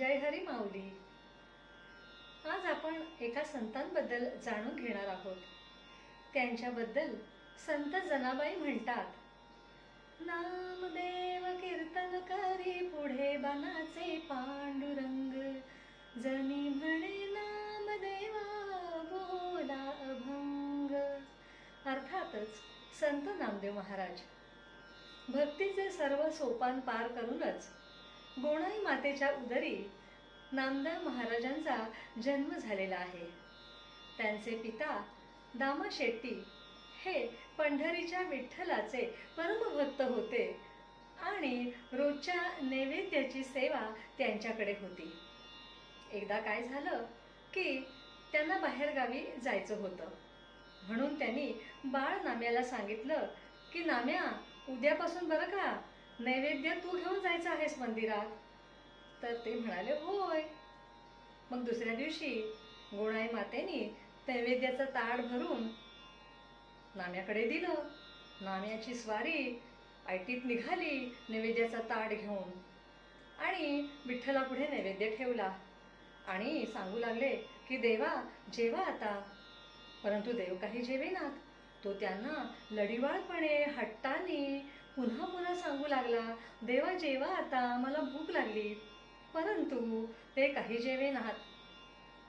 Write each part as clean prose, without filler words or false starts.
जय हरी माऊली. आज आपण एका संतांबद्दल जाणून घेणार आहोत. त्यांच्याबद्दल संत जनाबाई म्हणतात, नामदेव कीर्तन करी पुढे बाणाचे पांडुरंग, जनी म्हणे नामदेवा बोला अभंग. अर्थातच संत नामदेव महाराज भक्तीचे सर्व सोपान पार करूनच गोणाई मातेच्या उदरी नामदेव महाराजांचा जन्म झालेला आहे. त्यांचे पिता दामा शेट्टी हे पंढरीच्या विठ्ठलाचे परमभक्त होते आणि रोजच्या नैवेद्याची सेवा त्यांच्याकडे होती. एकदा काय झालं की त्यांना बाहेरगावी जायचं होतं, म्हणून त्यांनी बाळ नाम्याला सांगितलं की नाम्या, उद्यापासून बरं का नैवेद्य तू घेऊन जायचं आहेस मंदिरात. तर ते म्हणाले होय. मग दुसऱ्या दिवशी गोणाई मातेने नैवेद्याचं ताट भरून नाम्याकडे दिलं. नाम्याची स्वारी ऐटीत निघाली नैवेद्याचा ताट घेऊन आणि विठ्ठला पुढे नैवेद्य ठेवला आणि सांगू लागले की देवा जेवा आता. परंतु देव काही जेवेनात. तो त्यांना लढीवाळपणे हट्टाने पुन्हा पुन्हा सांगू लागला, देवा जेवा आता, मला भूक लागली. परंतु ते काही जेवेनात.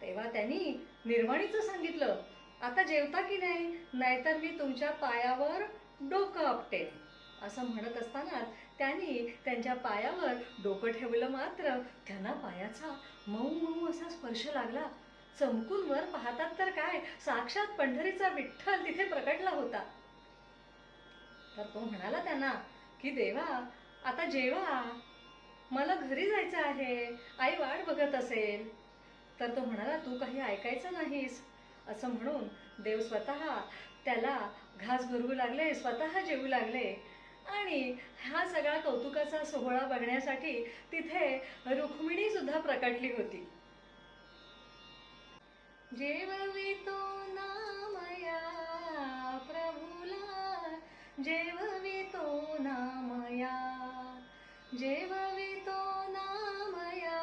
तेव्हा त्यांनी निर्वाणीचं सांगितलं, आता जेवता की नाही, नाहीतर मी तुमच्या पायावर डोकं आपटेन. असं म्हणत असताना त्यांनी त्यांच्या पायावर डोकं ठेवलं. मात्र त्यांना पायाचा मऊ मऊ असा स्पर्श लागला. चमकून वर पाहतात तर काय, साक्षात पंढरीचा विठ्ठल तिथे प्रकटला होता. तर तो म्हणाला त्यांना की देवा आता जेवा, मला घरी जायचं आहे, आई वाट बघत असेल. तर तो म्हणाला तू काही ऐकायचं नाहीस. असं म्हणून देव स्वतः त्याला घास भरवू लागले, स्वतः जेवू लागले. आणि हा सगळा कौतुकाचा सोहळा बघण्यासाठी तिथे रुक्मिणी सुद्धा प्रकटली होती. जेववितो नामया प्रभुला, जेववितो नामया, जेववितो नामया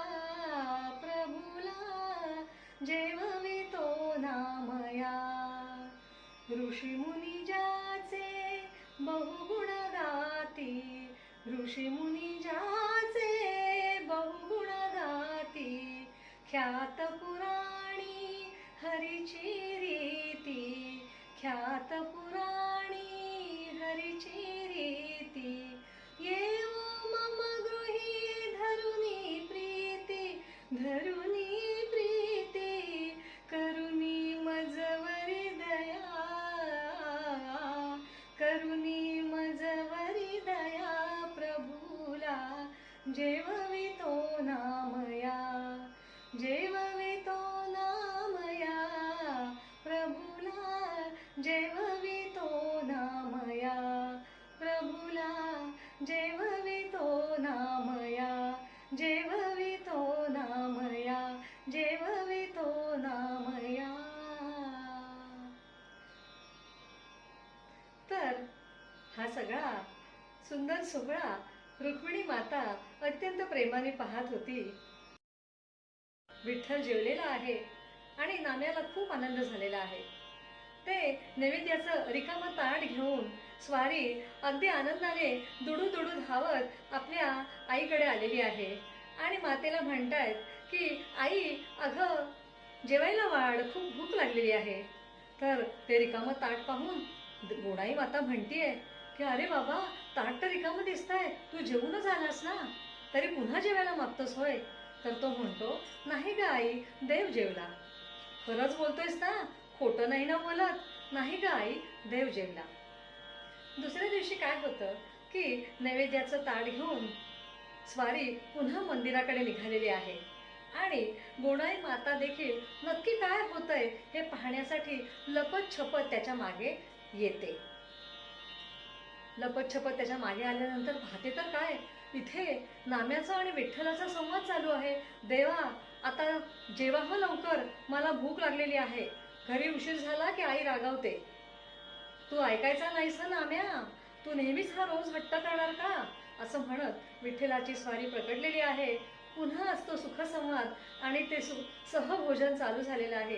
प्रभुला, जेववितो नामया. ऋषीमुनी ज्याचे बहुगुण गाती, ऋषीमुनी ज्याचे बहुगुण गाती, ख्यात पुराणी हरीची रीती, ख्यात पुराणी हरीची रीती. येऊ मम गृही धरुनी प्रीती, धरुनी प्रीती, करुनी मजवरी दया, करुनी मजवरी दया प्रभुला, जेववितो नामया, जेववितो नामया प्रभुला, जेववितो नामया प्रभुला, जेववितो नामया, जेववितो नामया, जेववितो नामया. तर हा सगळा सुंदर सोहळा रुक्मिणी माता अत्यंत प्रेमाने पाहत होती. विठ्ठल जेवलेला आहे आणि नाम्याला खूप आनंद झालेला आहे. ते नैवेद्याचं रिकामं ताट घेऊन स्वारी अगदी आनंदाने दुडू दुडू धावत आपल्या आईकडे आलेली आहे आणि मातेला म्हणतायत की आई अगं जेवायला वाढ, खूप भूक लागलेली आहे. तर ते रिकामं ताट पाहून गोणाई माता म्हणतीये की अरे बाबा, ताट तर रिकामं दिसतंय, तू जेवूनच आलास ना, तरी पुन्हा जेवायला मागतोस होय. तर तो म्हणतो, नाही ग आई, देव जेवला. खरंच बोलतोयस ना, खोटं नाही ना बोलत. नाही ग आई, देव जेवला. दुसऱ्या दिवशी काय होतं की नैवेद्याचं ताट घेऊन स्वारी पुन्हा मंदिराकडे निघालेली आहे आणि गोणाई माता देखील नक्की काय होतंय हे पाहण्यासाठी लपत छपत त्याच्या मागे येते. लपत छपत त्याच्या मागे आल्यानंतर पाहते तर काय, इथे नाम्याचा आणि विठ्ठलाचा संवाद चालू आहे. देवा आता जेवा हो लवकर, मला भूक लागलेली आहे. घरी उशीर झाला की आई रागावते. तू ऐकायचा नाहीस ना नाम्या, तू नेहमीच हा रोज हट्ट करणार का. असं म्हणत विठ्ठलाची स्वारी प्रकटलेली आहे. पुन्हा असतो सुखसंवाद आणि ते सहभोजन चालू झालेलं आहे.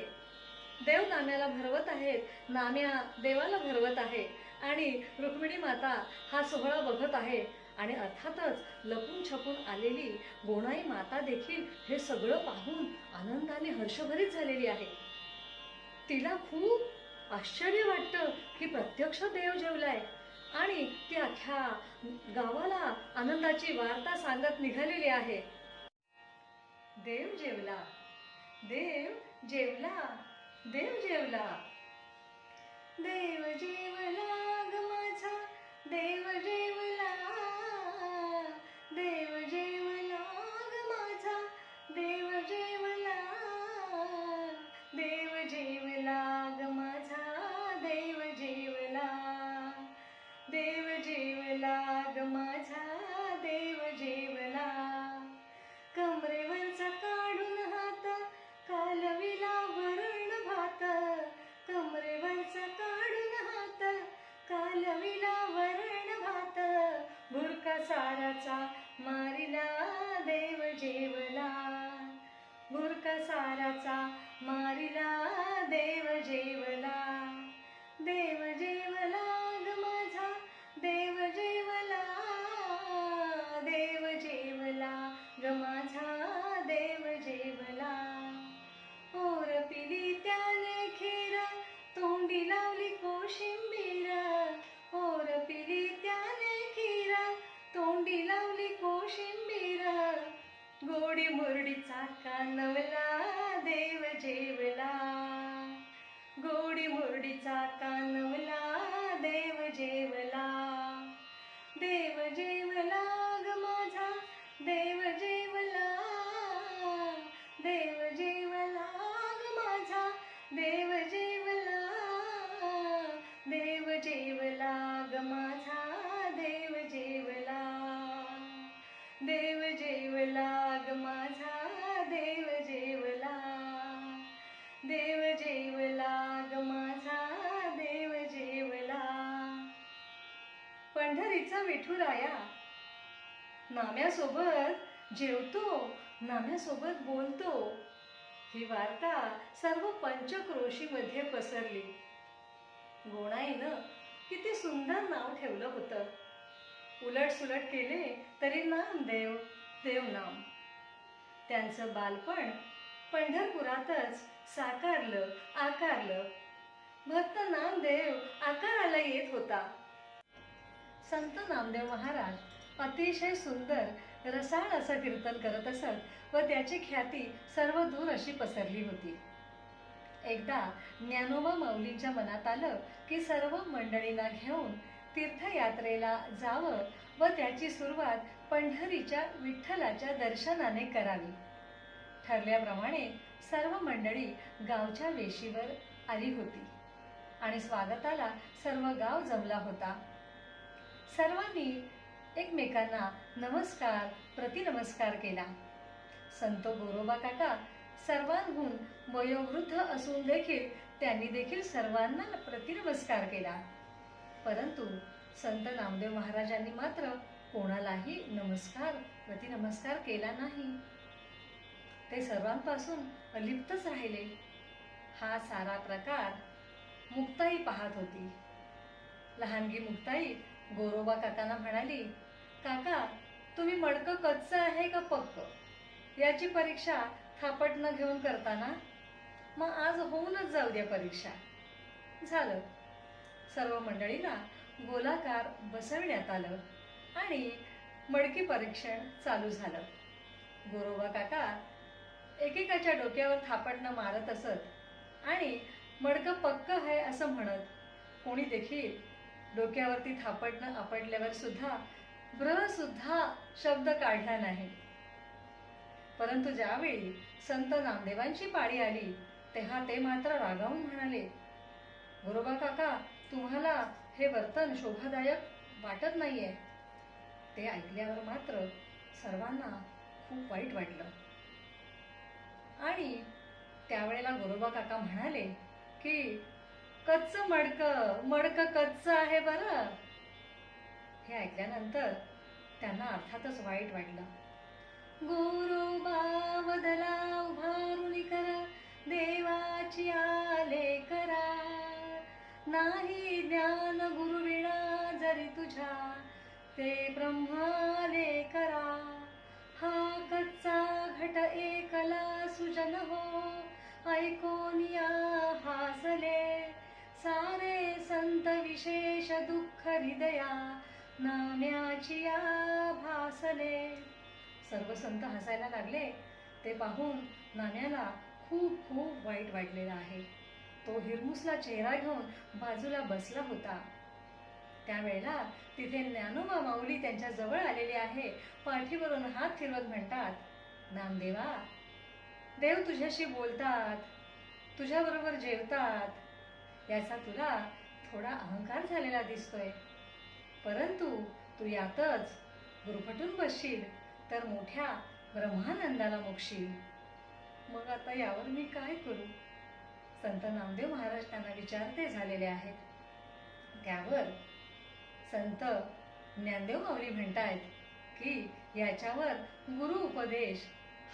देव नाम्याला भरवत आहेत, नाम्या देवाला भरवत आहे आणि रुक्मिणी माता हा सोहळा बघत आहे. आणि अर्थातच लपून छपून आलेली गोणाई माता देखील हे सगळं पाहून आनंदाने हर्षभरीत झालेली आहे. तिला खूप आश्चर्य वाटतं की प्रत्यक्ष देव जेवलाय आणि ती अख्ख्या गावाला आनंदाची वार्ता सांगत निघालेली आहे. देव जेवला, देव जेवला, देव जेवला, देव जेवला ग माझा, देव जेवला, देव जेवला ग माझा, देव जेवला, देव जेवला ग माझा, देव जेवला, देव जेवला ग माझा, देव जेवला. कमरेवरचा काढून हात कालविला वरण भात, कमरेवरचा काढून हात कालविला वरण भात, बुरका साराचा मारिला देव जेवला, बुरका साराचा मारिला देव जेवला, देव जेवला ग माझा, देव जेवला, देव जेवला ग माझा, देव जेवला. ओर पिली त्याने खीर, तोंडी लावली कोशिंबीर, ओर पिली त्याने खीर, तोंडी लावली कोशिंबीर, गोडी मुरडीचा कानवला देव जेवला, गोडी मुरडीचा कानवला देव जेवला, देव जेवला ग माझा, देव जेवला, देव जेवला ग माझा, देव जेवला, देव जेवला ग माझा, देव जेवला, देव जेवला ग माझा, देव जेवला, देव जेवला ग माझा, देव जेवला. पंढरीचा विठुराया नाम्यासोबत जेवतो, नाम्यासोबत बोलतो. ही वार्ता सर्व पंचक्रोशीमध्ये पसरली. गोणाईनं किती सुंदर नाव ठेवलं होतं. उलट सुलट केले तरी नामदेव, देवनाम. त्यांचं बालपण पंढरपुरातच साकारलं, आकारलं. भक्त नामदेव आकाराला येत होता. संत नामदेव महाराज अतिशय सुंदर रसाळ असं कीर्तन करत असत व त्याची ख्याती सर्व दूर अशी पसरली होती. एकदा ज्ञानोबा माऊलींच्या मनात आलं की सर्व मंडळींना घेऊन तीर्थयात्रेला जावं व त्याची सुरुवात पंढरीच्या विठ्ठलाच्या दर्शनाने करावी. ठरल्याप्रमाणे सर्व मंडळी गावच्या वेशीवर आली होती आणि स्वागताला सर्व गाव जमला होता. सर्वांनी एकमेकांना नमस्कार प्रतिनमस्कार केला. संत गोरोबा काका सर्वांहून वयोवृद्ध असून देखील त्यांनी देखील सर्वांना प्रतिनमस्कार केला. परंतु संत नामदेव महाराजांनी मात्र कोणालाही नमस्कार प्रतिनमस्कार केला नाही. ते सर्वांपासून अलिप्तच राहिले. हा सारा प्रकार मुक्ताई पाहत होती. लहानगी मुक्ताई गोरोबा काकांना म्हणाली, काका तुम्ही मडकं कच्चं आहे का पक्क याची परीक्षा थापटणं घेऊन करताना, मग आज होऊनच जाऊ द्या परीक्षा. झालं. सर्व मंडळींना गोलाकार बसविण्यात आलं आणि मडकी परीक्षण चालू झालं. गोरोबा काका एकेकाच्या डोक्यावर थापटणं मारत असत आणि मडकं पक्क आहे असं म्हणत. कोणी देखील डोक्यावरती थापटणं आपटल्यावर सुद्धा ब्र सुद्धा शब्द काढला नाही. परंतु ज्यावेळी संत नामदेवांची पाळी आली तेव्हा ते मात्र रागावून म्हणाले, गोरोबा काका तुम्हाला हे वर्तन शोभादायक वाटत नाहीये. ते ऐकल्यावर मात्र सर्वांना खूप वाईट वाटलं आणि त्यावेळेला गोरोबा काका म्हणाले की कच्चं मडकं कच्चं आहे बरं. हे ऐकल्यानंतर त्यांना अर्थातच वाईट वाटलं. गोरोबा वदला उभारुनी कर, देवाची आले करा. नाही ज्ञान गुरुविणा जरी तुझ्या, ते ब्रह्माले करा. हा कच्चा घट एकला सुजन हो, ऐकोनिया हासले. सारे संत विशेष दुःख हृदया, नाम्याची या भासले. सर्व संत हसायला लागले. ते पाहून नाम्याला खूप खूप वाईट वाटलेलं आहे. तो हिरमुसला चेहरा घेऊन बाजूला बसला होता. त्यावेळेला तिथे ज्ञानोबा माऊली त्यांच्या जवळ आलेली आहे. पाठीवरून हात फिरवत म्हणतात, नामदेवा, देव तुझ्याशी बोलतात, तुझ्याबरोबर जेवतात, याचा तुला थोडा अहंकार झालेला दिसतोय. परंतु तू यातच गुरफटून बसशील तर मोठ्या ब्रह्मानंदाला मुकशील. मग आता यावर मी काय करू? संत नामदेव महाराज त्यांना विचारते झालेले आहेत. त्यावर संत ज्ञानदेव माऊली म्हणतायत की याच्यावर गुरु उपदेश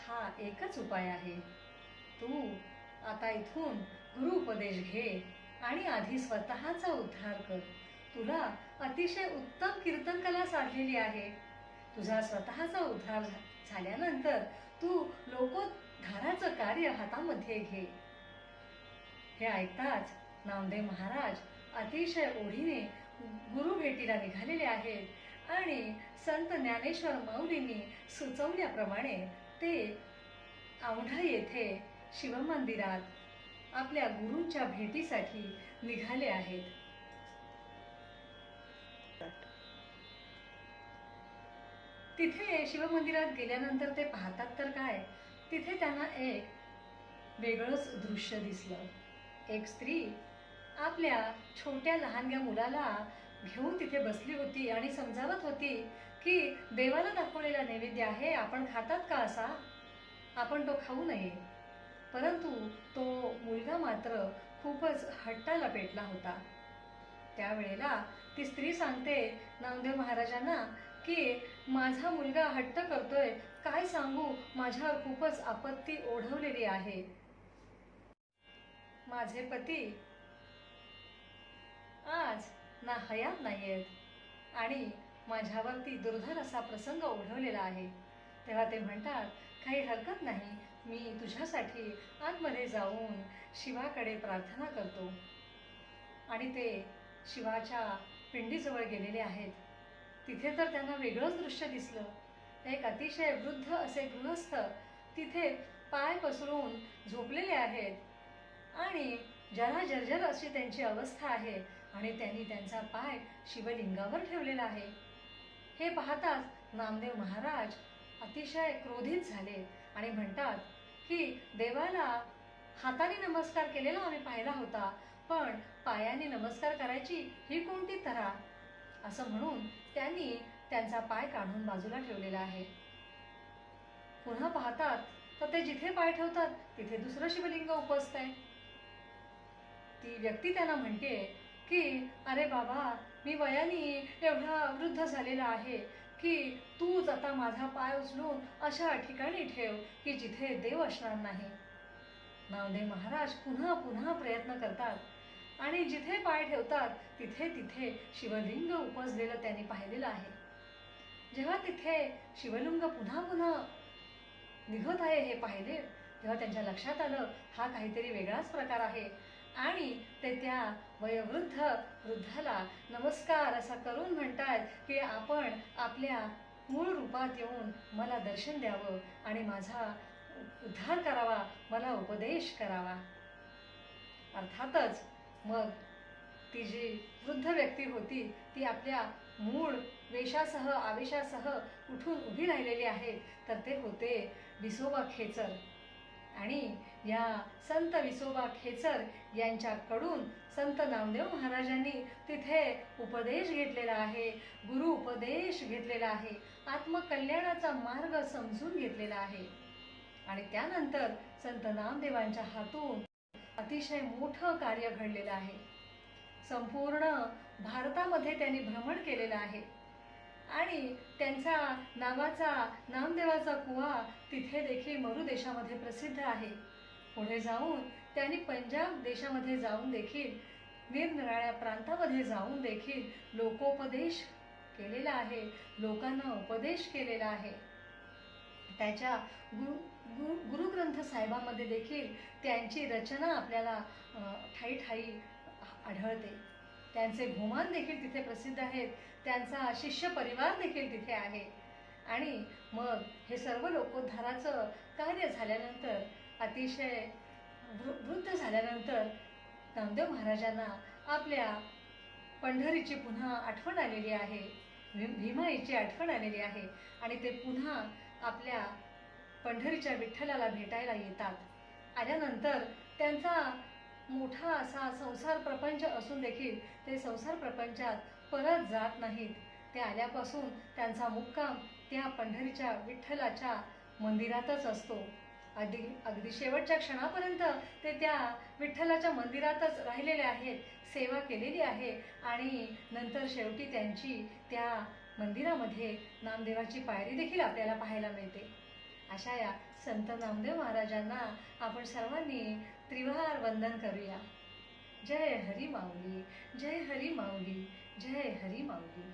हा एकच उपाय आहे. तू आता इथून गुरु उपदेश घे आणि आधी स्वतःचा उद्धार कर. तुला अतिशय उत्तम कीर्तन कला साधलेली आहे. तुझा स्वतःचा उद्धार झाल्यानंतर तू लोकोद्धाराचं कार्य हातामध्ये घे. हे ऐकताच नामदेव महाराज अतिशय ओढीने गुरु भेटीला निघालेले आहेत आणि संत ज्ञानेश्वर माऊलींनी सुचवल्याप्रमाणे ते औंढा येथे शिवमंदिरात आपल्या गुरूंच्या भेटीसाठी निघाले आहेत. तिथे शिवमंदिरात गेल्यानंतर ते पाहतात तर काय, तिथे त्यांना एक वेगळंच दृश्य दिसलं. एक स्त्री आपल्या छोट्या लहानग्या मुलाला घेऊन तिथे बसली होती आणि समजावत होती की देवाला दाखवलेला नैवेद्य आहे, आपण खातात का असा, आपण तो खाऊ नये. परंतु तो मुलगा मात्र खूपच हट्टाला पेटला होता. त्यावेळेला ती स्त्री सांगते नामदेव महाराजांना की माझा मुलगा हट्ट करतोय, काय सांगू, माझ्यावर खूपच आपत्ती ओढवलेली आहे. माझे पती आज ना हयात नाहीयेत आणि माझ्यावरती दुर्धर असा प्रसंग ओढवलेला आहे. तेव्हा ते म्हणतात, काही हरकत नाही, मी तुझ्यासाठी आतमध्ये जाऊन शिवाकडे प्रार्थना करतो. आणि ते शिवाच्या पिंडीजवळ गेलेले आहेत. तिथे तर त्यांना वेगळंच दृश्य दिसलं. एक अतिशय वृद्ध असे गृहस्थ तिथे पाय पसरून झोपलेले आहेत आणि जरा जर्जर अशी त्यांची अवस्था आहे आणि त्यांनी त्यांचा पाय शिवलिंगावर ठेवलेला आहे. हे पाहताच नामदेव महाराज अतिशय क्रोधित झाले आणि म्हणतात की देवाला हाताने नमस्कार केलेला आम्ही पाहिला होता, पण पायाने नमस्कार करायची ही कोणती तऱ्हा, असं म्हणून त्यांनी त्यांचा पाय काढून बाजूला ठेवलेला आहे. पुन्हा पाहतात तर ते जिथे पाय ठेवतात तिथे दुसरं शिवलिंग उपसत आहे. ती व्यक्ती त्यांना म्हणते की अरे बाबा, मी वयाने एवढा वृद्ध झालेला आहे की तूच आता माझा पाय उचलून अशा ठिकाणी ठेव की जिथे देव असणार नाही. नामदेव महाराज पुन्हा पुन्हा प्रयत्न करतात आणि जिथे पाय ठेवतात तिथे तिथे शिवलिंग उपसलेलं त्यांनी पाहिलेलं आहे. जेव्हा तिथे शिवलिंग पुन्हा पुन्हा निघत आहे हे पाहिले तेव्हा त्यांच्या लक्षात आलं हा काहीतरी वेगळाच प्रकार आहे आणि ते त्या वयोवृद्ध वृद्धाला नमस्कार असा करून म्हणतात की आपण आपल्या मूळ रूपात येऊन मला दर्शन द्यावं आणि माझा उद्धार करावा, मला उपदेश करावा. अर्थातच मग ती जी वृद्ध व्यक्ती होती ती आपल्या मूळ वेशासह आवेशासह उठून उभी राहिलेली आहे. तर ते होते विसोबा खेचर आणि या संत विसोबा खेचर यांच्याकडून संत नामदेव महाराजांनी तिथे उपदेश घेतलेला आहे, गुरु उपदेश घेतलेला आहे, आत्मकल्याणाचा मार्ग समजून घेतलेला आहे. आणि त्यानंतर संत नामदेवांच्या हातून अतिशय मोठं कार्य घडलेलं आहे. संपूर्ण भारतामध्ये त्यांनी भ्रमण केलेलं आहे. आणि त्यांचा नावाचा नामदेवाचा कुवा तिथे देखील मरू देशामध्ये प्रसिद्ध आहे. पुढे जाऊन त्यांनी पंजाब देशामध्ये जाऊन देखील निरनिराळ्या प्रांतामध्ये जाऊन देखील लोकोपदेश केलेला आहे, लोकांना उपदेश केलेला आहे. त्याच्या गुरुग्रंथ साहेबामध्ये देखील त्यांची रचना आपल्याला ठायी ठायी आढळते. त्यांचे घुमान देखील तिथे प्रसिद्ध आहेत, त्यांचा शिष्य परिवार देखील तिथे आहे. आणि मग हे सर्व लोकोद्धाराचं कार्य झाल्यानंतर, अतिशय वृद्ध झाल्यानंतर नामदेव महाराजांना आपल्या पंढरीची पुन्हा आठवण आलेली आहे, भीमाईची आठवण आलेली आहे आणि ते पुन्हा आपल्या पंढरीच्या विठ्ठलाला भेटायला येतात. आल्यानंतर त्यांचा मोठा असा संसार प्रपंच असून देखील ते संसार प्रपंचात परत जात नाहीत. ते आल्यापासून त्यांचा मुक्काम त्या पंढरीच्या विठ्ठलाच्या मंदिरातच असतो. अगदी शेवटच्या क्षणापर्यंत ते त्या विठ्ठलाच्या मंदिरातच राहिलेले आहेत, सेवा केलेली आहे आणि नंतर शेवटी त्यांची त्या मंदिरामध्ये नामदेवाची पायरी देखील आपल्याला पाहायला मिळते. अशा या संत नामदेव महाराजांना आपण सर्वांनी त्रिवार वंदन करूया. जय हरी माऊली, जय हरी माऊली, जय हरी माऊली.